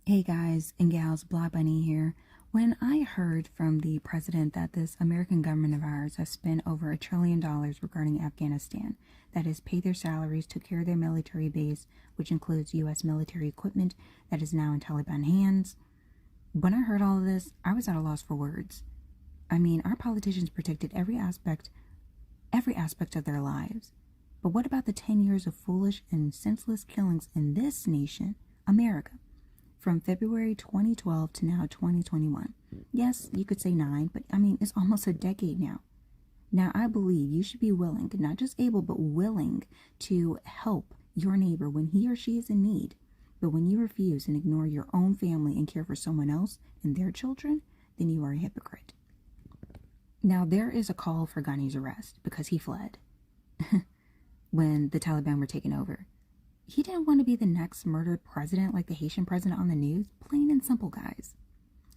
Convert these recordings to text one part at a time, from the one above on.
Hey guys and gals, Blah Bunny here. When I heard from the president that this American government of ours has spent over $1 trillion regarding Afghanistan, that has paid their salaries, took care of their military base, which includes U.S. military equipment that is now in Taliban hands, when I heard all of this, I was at a loss for words. I mean, our politicians protected every aspect of their lives. But what about the 10 years of foolish and senseless killings in this nation, America? From February 2012 to now 2021. Yes, you could say 9, but I mean, it's almost a decade now. Now, I believe you should be willing, not just able, but willing to help your neighbor when he or she is in need. But when you refuse and ignore your own family and care for someone else and their children, then you are a hypocrite. Now, there is a call for Ghani's arrest because he fled when the Taliban were taken over. He didn't want to be the next murdered president like the Haitian president on the news. Plain and simple, guys.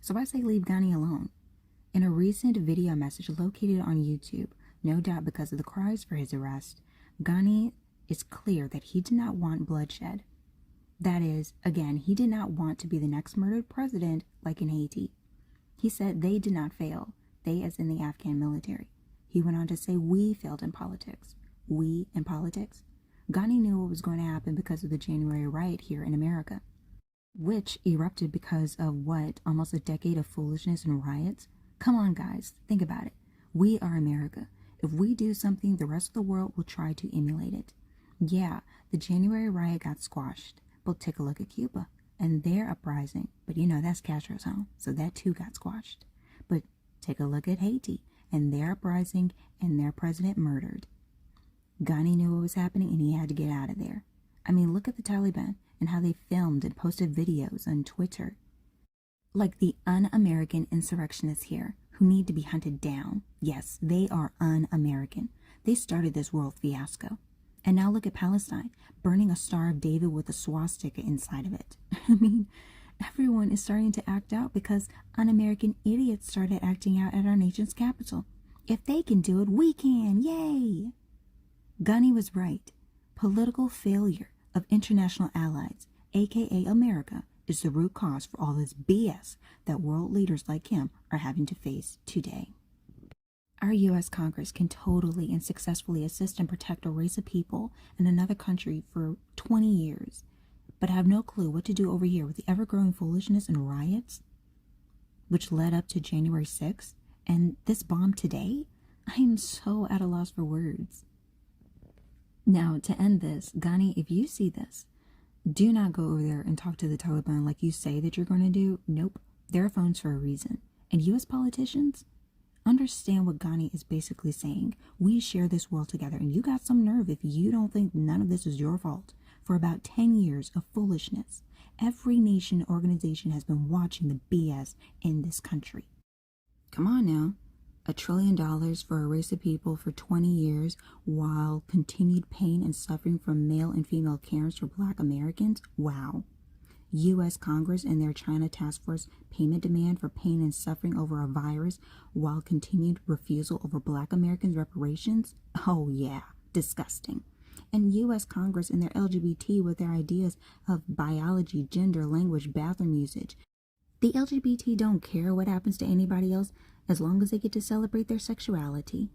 So I say leave Ghani alone. In a recent video message located on YouTube, no doubt because of the cries for his arrest, Ghani is clear that he did not want bloodshed. That is, again, he did not want to be the next murdered president like in Haiti. He said they did not fail, they as in the Afghan military. He went on to say we failed in politics. We in politics? Ghani knew what was going to happen because of the January riot here in America, which erupted because of what, almost a decade of foolishness and riots? Come on, guys, think about it. We are America. If we do something, the rest of the world will try to emulate it. Yeah, the January riot got squashed, but take a look at Cuba and their uprising. But you know, that's Castro's home, so that too got squashed. But take a look at Haiti and their uprising and their president murdered. Ghani knew what was happening and he had to get out of there. I mean, look at the Taliban and how they filmed and posted videos on Twitter. Like the un-American insurrectionists here who need to be hunted down. Yes, they are un-American. They started this world fiasco. And now look at Palestine, burning a Star of David with a swastika inside of it. I mean, everyone is starting to act out because un-American idiots started acting out at our nation's capital. If they can do it, we can. Yay! Ghani was right. Political failure of international allies, aka America, is the root cause for all this BS that world leaders like him are having to face today. Our U.S. Congress can totally and successfully assist and protect a race of people in another country for 20 years, but have no clue what to do over here with the ever-growing foolishness and riots, which led up to January 6th, and this bomb today? I am so at a loss for words. Now, to end this, Ghani, if you see this, do not go over there and talk to the Taliban like you say that you're going to do. Nope, there are phones for a reason. And U.S. politicians, understand what Ghani is basically saying. We share this world together, and you got some nerve if you don't think none of this is your fault. For about 10 years of foolishness, every nation organization has been watching the BS in this country. Come on now. $1 trillion for a race of people for 20 years while continued pain and suffering from male and female carers for Black Americans? Wow. U.S. Congress and their China Task Force payment demand for pain and suffering over a virus while continued refusal over Black Americans' reparations? Oh yeah, disgusting. And U.S. Congress and their LGBT with their ideas of biology, gender, language, bathroom usage. The LGBT don't care what happens to anybody else as long as they get to celebrate their sexuality.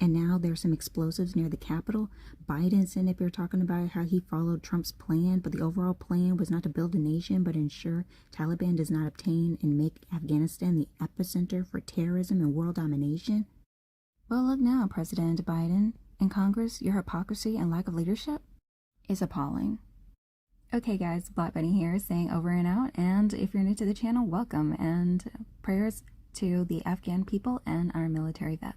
And now there's some explosives near the Capitol. Biden said if you're talking about how he followed Trump's plan, but the overall plan was not to build a nation, but ensure Taliban does not obtain and make Afghanistan the epicenter for terrorism and world domination. Well, look now, President Biden and Congress, your hypocrisy and lack of leadership is appalling. Okay guys, Black Bunny here saying over and out, and if you're new to the channel, welcome, and prayers to the Afghan people and our military vets.